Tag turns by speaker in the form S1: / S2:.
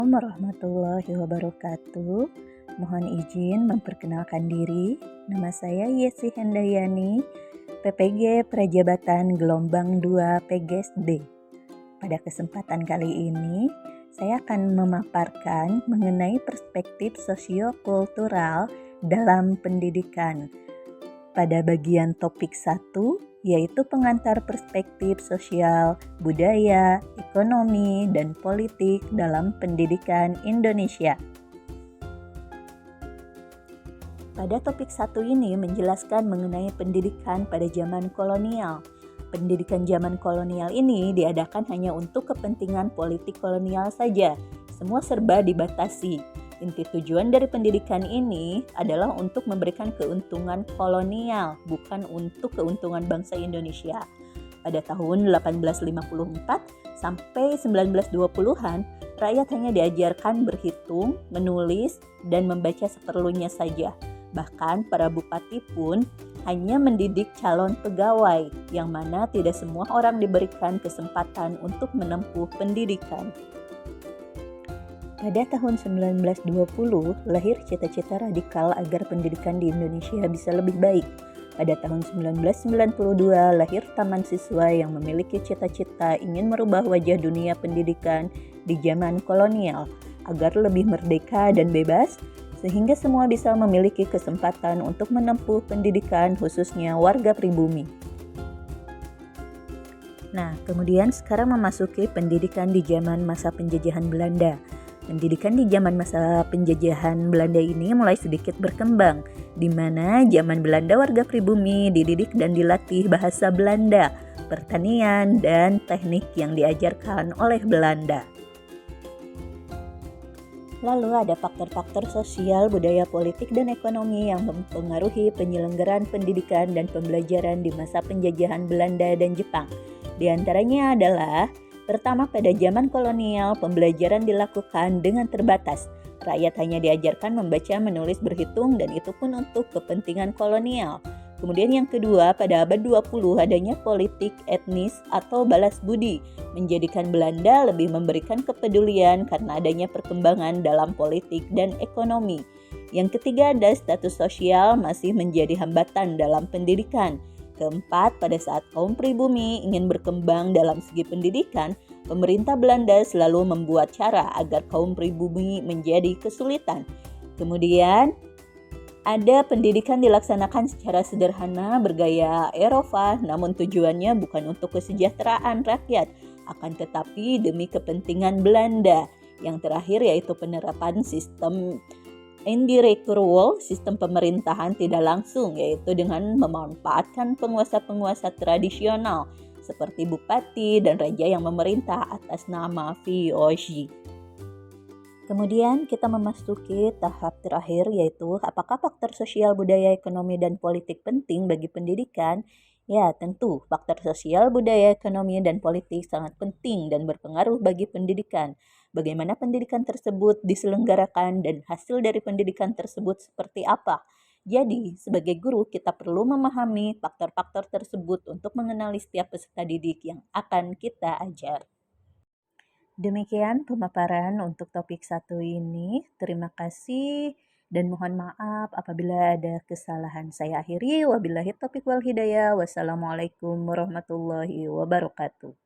S1: Warahmatullahi wabarakatuh. Mohon izin memperkenalkan diri. Nama saya Yesi Handayani, PPG Prajabatan Gelombang 2 PGSD. Pada kesempatan kali ini, saya akan memaparkan mengenai perspektif sosiokultural dalam pendidikan. Pada bagian topik 1, yaitu pengantar perspektif sosial, budaya, ekonomi, dan politik dalam pendidikan Indonesia. Pada topik 1 ini menjelaskan mengenai pendidikan pada zaman kolonial. Pendidikan zaman kolonial ini diadakan hanya untuk kepentingan politik kolonial saja. Semua serba dibatasi. Inti tujuan dari pendidikan ini adalah untuk memberikan keuntungan kolonial, bukan untuk keuntungan bangsa Indonesia. Pada tahun 1854 sampai 1920-an, rakyat hanya diajarkan berhitung, menulis, dan membaca seperlunya saja. Bahkan para bupati pun hanya mendidik calon pegawai, yang mana tidak semua orang diberikan kesempatan untuk menempuh pendidikan. Pada tahun 1920, lahir cita-cita radikal agar pendidikan di Indonesia bisa lebih baik. Pada tahun 1992, lahir Taman Siswa yang memiliki cita-cita ingin merubah wajah dunia pendidikan di zaman kolonial agar lebih merdeka dan bebas, sehingga semua bisa memiliki kesempatan untuk menempuh pendidikan, khususnya warga pribumi. Nah, kemudian sekarang memasuki pendidikan di zaman masa penjajahan Belanda. Pendidikan di zaman masa penjajahan Belanda ini mulai sedikit berkembang, di mana zaman Belanda warga pribumi dididik dan dilatih bahasa Belanda, pertanian, dan teknik yang diajarkan oleh Belanda. Lalu ada faktor-faktor sosial, budaya, politik, dan ekonomi yang mempengaruhi penyelenggaraan pendidikan dan pembelajaran di masa penjajahan Belanda dan Jepang. Di antaranya adalah: pertama, pada zaman kolonial, pembelajaran dilakukan dengan terbatas. Rakyat hanya diajarkan membaca, menulis, berhitung, dan itu pun untuk kepentingan kolonial. Kemudian yang kedua, pada abad 20 adanya politik etnis atau balas budi, menjadikan Belanda lebih memberikan kepedulian karena adanya perkembangan dalam politik dan ekonomi. Yang ketiga, ada status sosial masih menjadi hambatan dalam pendidikan. Keempat, pada saat kaum pribumi ingin berkembang dalam segi pendidikan, pemerintah Belanda selalu membuat cara agar kaum pribumi menjadi kesulitan. Kemudian, ada pendidikan dilaksanakan secara sederhana bergaya Eropa, namun tujuannya bukan untuk kesejahteraan rakyat, akan tetapi demi kepentingan Belanda. Yang terakhir yaitu penerapan sistem indirect rule, sistem pemerintahan tidak langsung, yaitu dengan memanfaatkan penguasa-penguasa tradisional seperti bupati dan raja yang memerintah atas nama VOC. Kemudian kita memasuki tahap terakhir, yaitu apakah faktor sosial, budaya, ekonomi, dan politik penting bagi pendidikan? Ya, tentu faktor sosial, budaya, ekonomi, dan politik sangat penting dan berpengaruh bagi pendidikan. Bagaimana pendidikan tersebut diselenggarakan dan hasil dari pendidikan tersebut seperti apa? Jadi, sebagai guru kita perlu memahami faktor-faktor tersebut untuk mengenali setiap peserta didik yang akan kita ajar. Demikian pemaparan untuk topik 1 ini. Terima kasih dan mohon maaf apabila ada kesalahan. Saya akhiri, wabillahi taufiq wal hidayah. Wassalamualaikum warahmatullahi wabarakatuh.